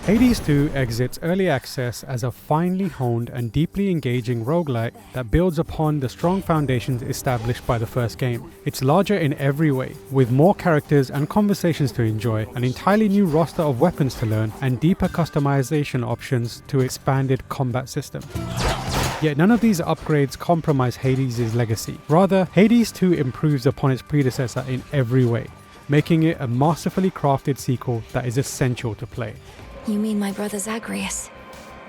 Hades 2 exits early access as a finely honed and deeply engaging roguelite that builds upon the strong foundations established by the first game. It's larger in every way, with more characters and conversations to enjoy, an entirely new roster of weapons to learn, and deeper customization options to expanded combat system. Yet none of these upgrades compromise Hades' legacy. Rather, Hades 2 improves upon its predecessor in every way, making it a masterfully crafted sequel that is essential to play. You mean my brother Zagreus?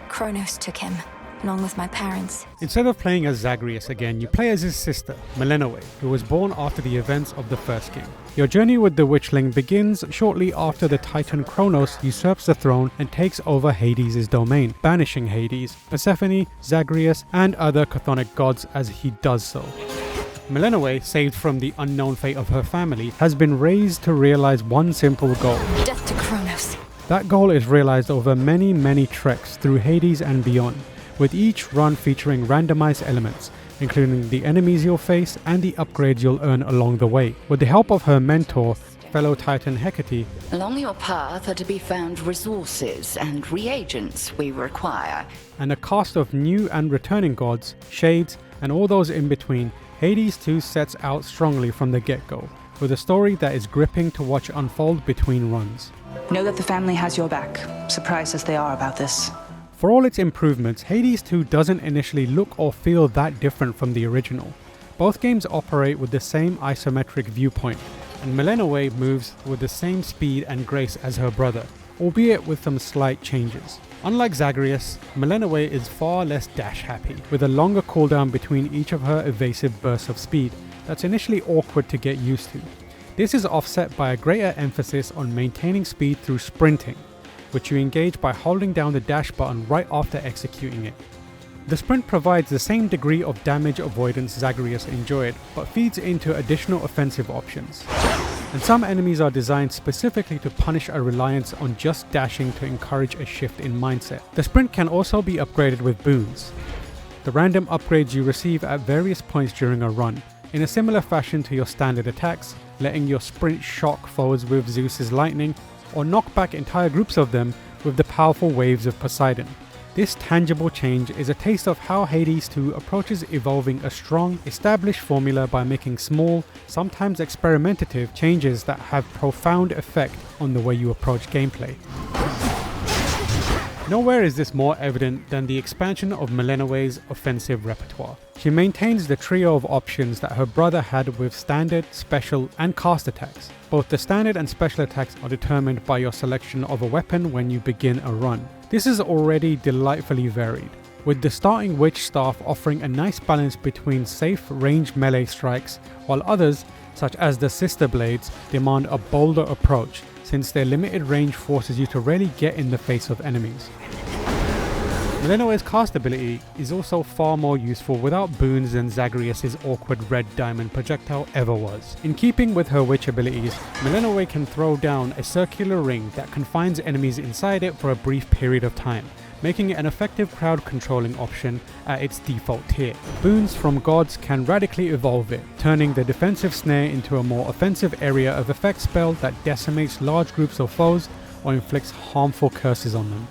Kronos took him, along with my parents. Instead of playing as Zagreus again, you play as his sister, Melinoë, who was born after the events of the first game. Your journey with the Witchling begins shortly after the Titan Kronos usurps the throne and takes over Hades' domain, banishing Hades, Persephone, Zagreus, and other chthonic gods as he does so. Melinoë, saved from the unknown fate of her family, has been raised to realize one simple goal. Death to Kronos. That goal is realized over many treks through Hades and beyond, with each run featuring randomized elements, including the enemies you'll face and the upgrades you'll earn along the way. With the help of her mentor, fellow Titan Hecate, along your path are to be found resources and reagents we require. And a cast of new and returning gods, shades, and all those in between, Hades 2 sets out strongly from the get-go, with a story that is gripping to watch unfold between runs. Know that the family has your back, surprised as they are about this. For all its improvements, Hades 2 doesn't initially look or feel that different from the original. Both games operate with the same isometric viewpoint, and Melinoë moves with the same speed and grace as her brother, albeit with some slight changes. Unlike Zagreus, Melinoë is far less dash happy, with a longer cooldown between each of her evasive bursts of speed that's initially awkward to get used to. This is offset by a greater emphasis on maintaining speed through sprinting, which you engage by holding down the dash button right after executing it. The sprint provides the same degree of damage avoidance Zagreus enjoyed, but feeds into additional offensive options. And some enemies are designed specifically to punish a reliance on just dashing to encourage a shift in mindset. The sprint can also be upgraded with boons, the random upgrades you receive at various points during a run, in a similar fashion to your standard attacks, letting your sprint shock foes with Zeus's lightning, or knock back entire groups of them with the powerful waves of Poseidon. This tangible change is a taste of how Hades 2 approaches evolving a strong, established formula by making small, sometimes experimentative changes that have profound effect on the way you approach gameplay. Nowhere is this more evident than the expansion of Melinoë's offensive repertoire. She maintains the trio of options that her brother had with standard, special, and cast attacks. Both the standard and special attacks are determined by your selection of a weapon when you begin a run. This is already delightfully varied, with the starting witch staff offering a nice balance between safe ranged melee strikes, while others, such as the sister blades, demand a bolder approach, since their limited range forces you to really get in the face of enemies. Melinoë's cast ability is also far more useful without boons than Zagreus' awkward red diamond projectile ever was. In keeping with her witch abilities, Melinoë can throw down a circular ring that confines enemies inside it for a brief period of time, making it an effective crowd controlling option at its default tier. Boons from gods can radically evolve it, turning the defensive snare into a more offensive area of effect spell that decimates large groups of foes or inflicts harmful curses on them.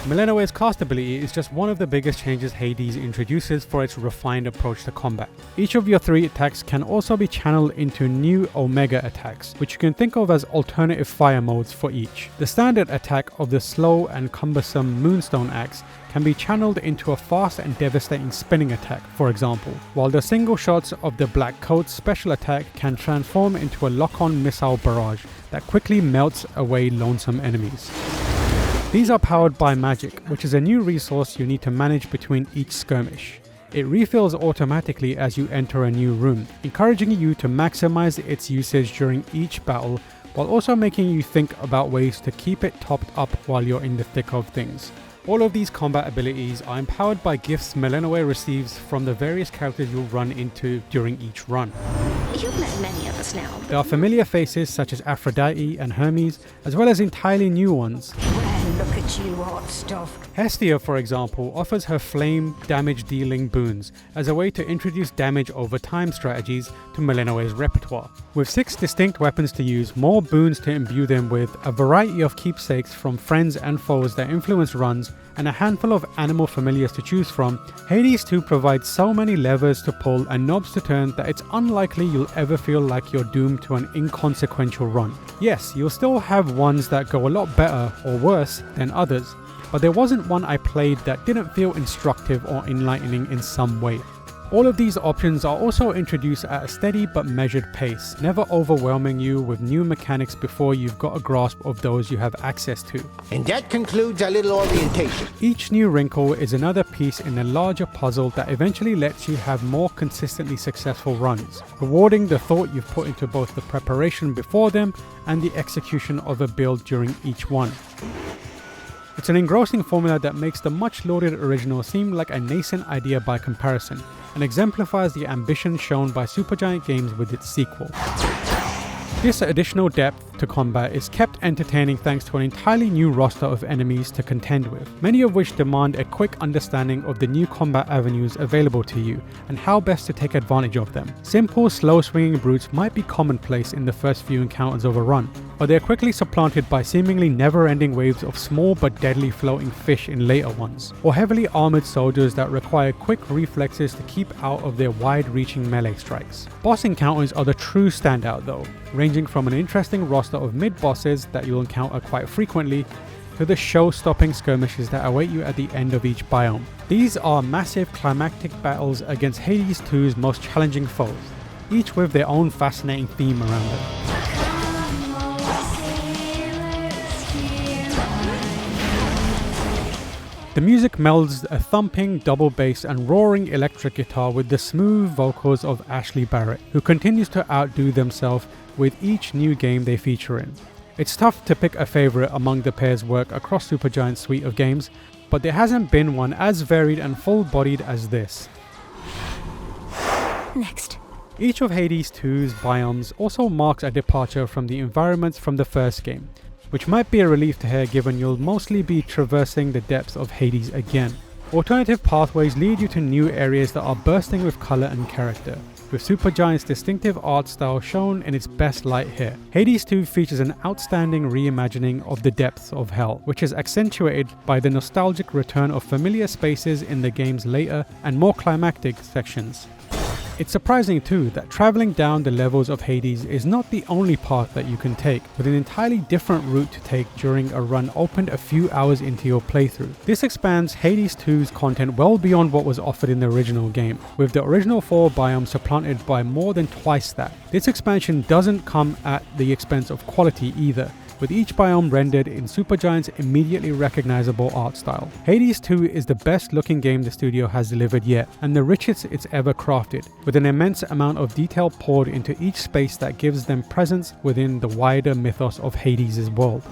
Melinoë's cast ability is just one of the biggest changes Hades introduces for its refined approach to combat. Each of your 3 attacks can also be channeled into new Omega attacks, which you can think of as alternative fire modes for each. The standard attack of the slow and cumbersome Moonstone Axe can be channeled into a fast and devastating spinning attack, for example, while the single shots of the Black Coat's special attack can transform into a lock-on missile barrage that quickly melts away lonesome enemies. These are powered by magic, which is a new resource you need to manage between each skirmish. It refills automatically as you enter a new room, encouraging you to maximize its usage during each battle, while also making you think about ways to keep it topped up while you're in the thick of things. All of these combat abilities are empowered by gifts Melinoë receives from the various characters you'll run into during each run. You've met many of us now. There are familiar faces such as Aphrodite and Hermes, as well as entirely new ones. When Look at you, hot stuff. Hestia, for example, offers her flame damage dealing boons as a way to introduce damage over time strategies to Millenoway's repertoire. With 6 distinct weapons to use, more boons to imbue them with, a variety of keepsakes from friends and foes that influence runs, and a handful of animal familiars to choose from, Hades 2 provides so many levers to pull and knobs to turn that it's unlikely you'll ever feel like you're doomed to an inconsequential run. Yes, you'll still have ones that go a lot better or worse than others, but there wasn't one I played that didn't feel instructive or enlightening in some way. All of these options are also introduced at a steady but measured pace, never overwhelming you with new mechanics before you've got a grasp of those you have access to. And that concludes our little orientation. Each new wrinkle is another piece in a larger puzzle that eventually lets you have more consistently successful runs, rewarding the thought you've put into both the preparation before them and the execution of a build during each one. It's an engrossing formula that makes the much lauded original seem like a nascent idea by comparison, and exemplifies the ambition shown by Supergiant Games with its sequel. This additional depth to combat is kept entertaining thanks to an entirely new roster of enemies to contend with, many of which demand a quick understanding of the new combat avenues available to you and how best to take advantage of them. Simple, slow-swinging brutes might be commonplace in the first few encounters of a run, but they are quickly supplanted by seemingly never-ending waves of small but deadly floating fish in later ones, or heavily armoured soldiers that require quick reflexes to keep out of their wide-reaching melee strikes. Boss encounters are the true standout though, ranging from an interesting roster of mid-bosses that you'll encounter quite frequently, to the show-stopping skirmishes that await you at the end of each biome. These are massive climactic battles against Hades 2's most challenging foes, each with their own fascinating theme around them. The music melds a thumping double bass and roaring electric guitar with the smooth vocals of Ashley Barrett, who continues to outdo themselves with each new game they feature in. It's tough to pick a favourite among the pair's work across Supergiant's suite of games, but there hasn't been one as varied and full-bodied as this. Next. Each of Hades 2's biomes also marks a departure from the environments from the first game, which might be a relief to hear given you'll mostly be traversing the depths of Hades again. Alternative pathways lead you to new areas that are bursting with colour and character, with Supergiant's distinctive art style shown in its best light here. Hades 2 features an outstanding reimagining of the depths of hell, which is accentuated by the nostalgic return of familiar spaces in the game's later and more climactic sections. It's surprising too that travelling down the levels of Hades is not the only path that you can take, with an entirely different route to take during a run opened a few hours into your playthrough. This expands Hades 2's content well beyond what was offered in the original game, with the original 4 biomes supplanted by more than twice that. This expansion doesn't come at the expense of quality either, with each biome rendered in Supergiant's immediately recognizable art style. Hades 2 is the best looking game the studio has delivered yet, and the richest it's ever crafted, with an immense amount of detail poured into each space that gives them presence within the wider mythos of Hades' world.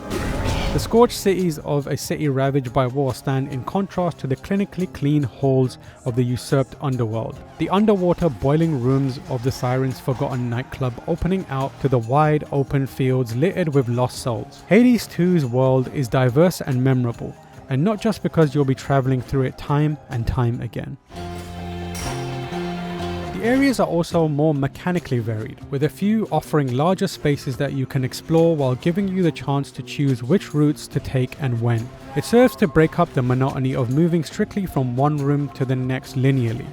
The scorched cities of a city ravaged by war stand in contrast to the clinically clean halls of the usurped underworld, the underwater boiling rooms of the Siren's forgotten nightclub opening out to the wide open fields littered with lost souls. Hades 2's world is diverse and memorable, and not just because you'll be travelling through it time and time again. The areas are also more mechanically varied, with a few offering larger spaces that you can explore while giving you the chance to choose which routes to take and when. It serves to break up the monotony of moving strictly from one room to the next linearly,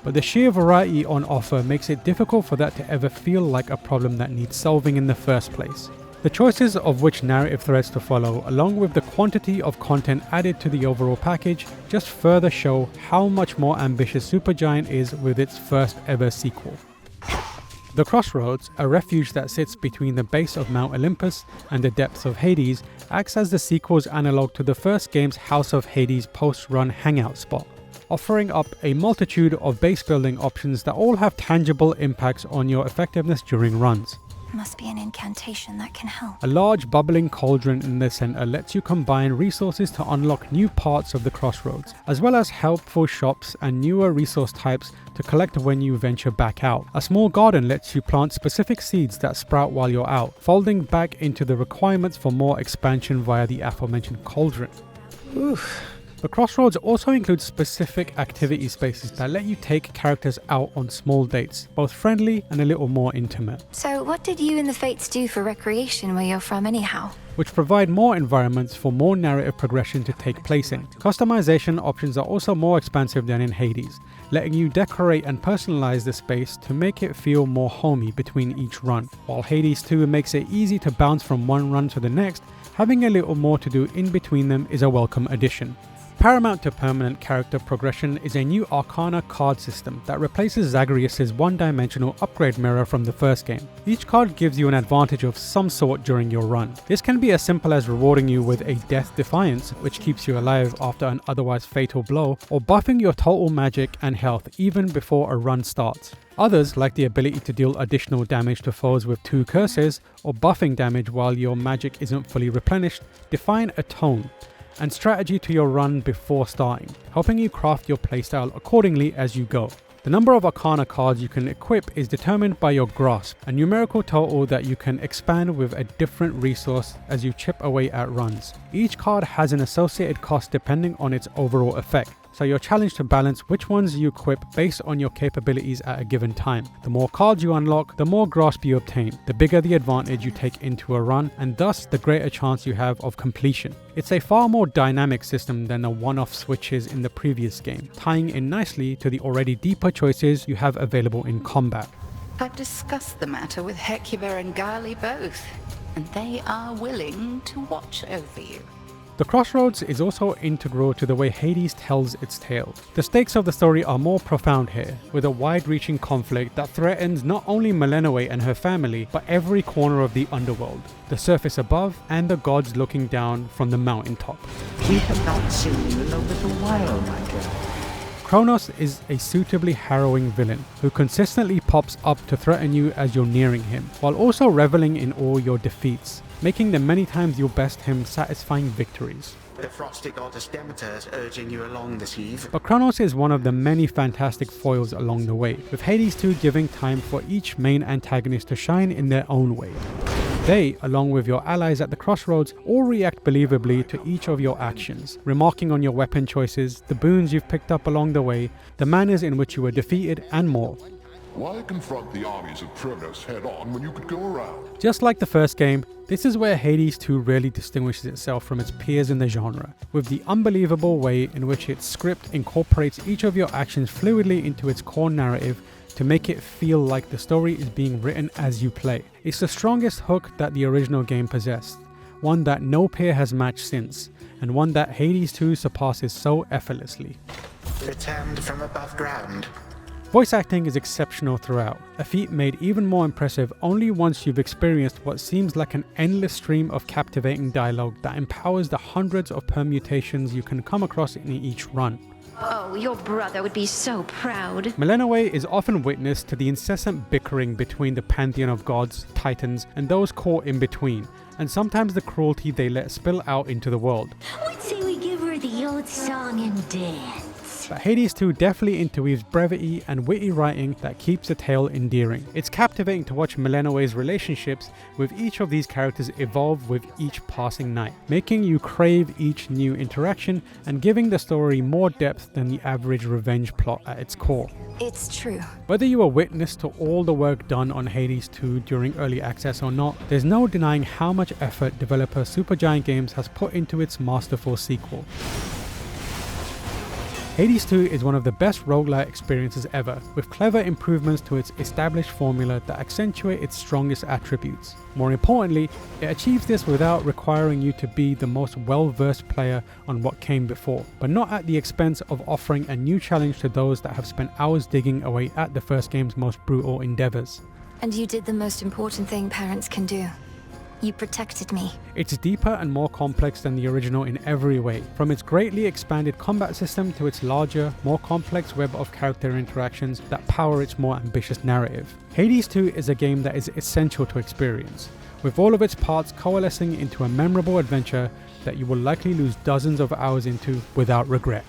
but the sheer variety on offer makes it difficult for that to ever feel like a problem that needs solving in the first place. The choices of which narrative threads to follow, along with the quantity of content added to the overall package, just further show how much more ambitious Supergiant is with its first ever sequel. The Crossroads, a refuge that sits between the base of Mount Olympus and the depths of Hades, acts as the sequel's analogue to the first game's House of Hades post-run hangout spot, offering up a multitude of base building options that all have tangible impacts on your effectiveness during runs. Must be an incantation that can help. A large bubbling cauldron in the center lets you combine resources to unlock new parts of the Crossroads, as well as helpful shops and newer resource types to collect when you venture back out. A small garden lets you plant specific seeds that sprout while you're out, folding back into the requirements for more expansion via the aforementioned cauldron. The Crossroads also includes specific activity spaces that let you take characters out on small dates, both friendly and a little more intimate. So what did you and the Fates do for recreation where you're from anyhow? Which provide more environments for more narrative progression to take place in. Customization options are also more expansive than in Hades, letting you decorate and personalize the space to make it feel more homey between each run. While Hades 2 makes it easy to bounce from one run to the next, having a little more to do in between them is a welcome addition. Paramount to permanent character progression is a new Arcana card system that replaces Zagreus' one-dimensional upgrade mirror from the first game. Each card gives you an advantage of some sort during your run. This can be as simple as rewarding you with a Death Defiance, which keeps you alive after an otherwise fatal blow, or buffing your total magic and health even before a run starts. Others, like the ability to deal additional damage to foes with 2 curses, or buffing damage while your magic isn't fully replenished, define a tone and strategy to your run before starting, helping you craft your playstyle accordingly as you go. The number of Arcana cards you can equip is determined by your grasp, a numerical total that you can expand with a different resource as you chip away at runs. Each card has an associated cost depending on its overall effect, so you're challenged to balance which ones you equip based on your capabilities at a given time. The more cards you unlock, the more grasp you obtain, the bigger the advantage you take into a run, and thus the greater chance you have of completion. It's a far more dynamic system than the one-off switches in the previous game, tying in nicely to the already deeper choices you have available in combat. I've discussed the matter with Hecuba and Gali both, and they are willing to watch over you. The Crossroads is also integral to the way Hades tells its tale. The stakes of the story are more profound here, with a wide-reaching conflict that threatens not only Melenoe and her family, but every corner of the underworld, the surface above, and the gods looking down from the mountaintop. We have not seen you in a little while, my girl. Kronos is a suitably harrowing villain who consistently pops up to threaten you as you're nearing him, while also reveling in all your defeats, making the many times you'll best him satisfying victories. The frosty goddess Demeter is urging you along this eve. But Kronos is one of the many fantastic foils along the way, with Hades 2 giving time for each main antagonist to shine in their own way. They, along with your allies at the Crossroads, all react believably to each of your actions, remarking on your weapon choices, the boons you've picked up along the way, the manners in which you were defeated, and more. Why confront the armies of Kronos head-on when you could go around? Just like the first game, this is where Hades 2 really distinguishes itself from its peers in the genre, with the unbelievable way in which its script incorporates each of your actions fluidly into its core narrative to make it feel like the story is being written as you play. It's the strongest hook that the original game possessed, one that no peer has matched since, and one that Hades 2 surpasses so effortlessly. Returned from above ground. Voice acting is exceptional throughout, a feat made even more impressive only once you've experienced what seems like an endless stream of captivating dialogue that empowers the hundreds of permutations you can come across in each run. Oh, your brother would be so proud. Melenoe is often witness to the incessant bickering between the pantheon of gods, titans, and those caught in between, and sometimes the cruelty they let spill out into the world. What say we give her the old song and dance? But Hades 2 deftly interweaves brevity and witty writing that keeps the tale endearing. It's captivating to watch Melenoe's relationships with each of these characters evolve with each passing night, making you crave each new interaction and giving the story more depth than the average revenge plot at its core. It's true. Whether you were witness to all the work done on Hades 2 during early access or not, there's no denying how much effort developer Supergiant Games has put into its masterful sequel. Hades 2 is one of the best roguelite experiences ever, with clever improvements to its established formula that accentuate its strongest attributes. More importantly, it achieves this without requiring you to be the most well-versed player on what came before, but not at the expense of offering a new challenge to those that have spent hours digging away at the first game's most brutal endeavors. And you did the most important thing parents can do. You protected me. It's deeper and more complex than the original in every way, from its greatly expanded combat system to its larger, more complex web of character interactions that power its more ambitious narrative. Hades 2 is a game that is essential to experience, with all of its parts coalescing into a memorable adventure that you will likely lose dozens of hours into without regret.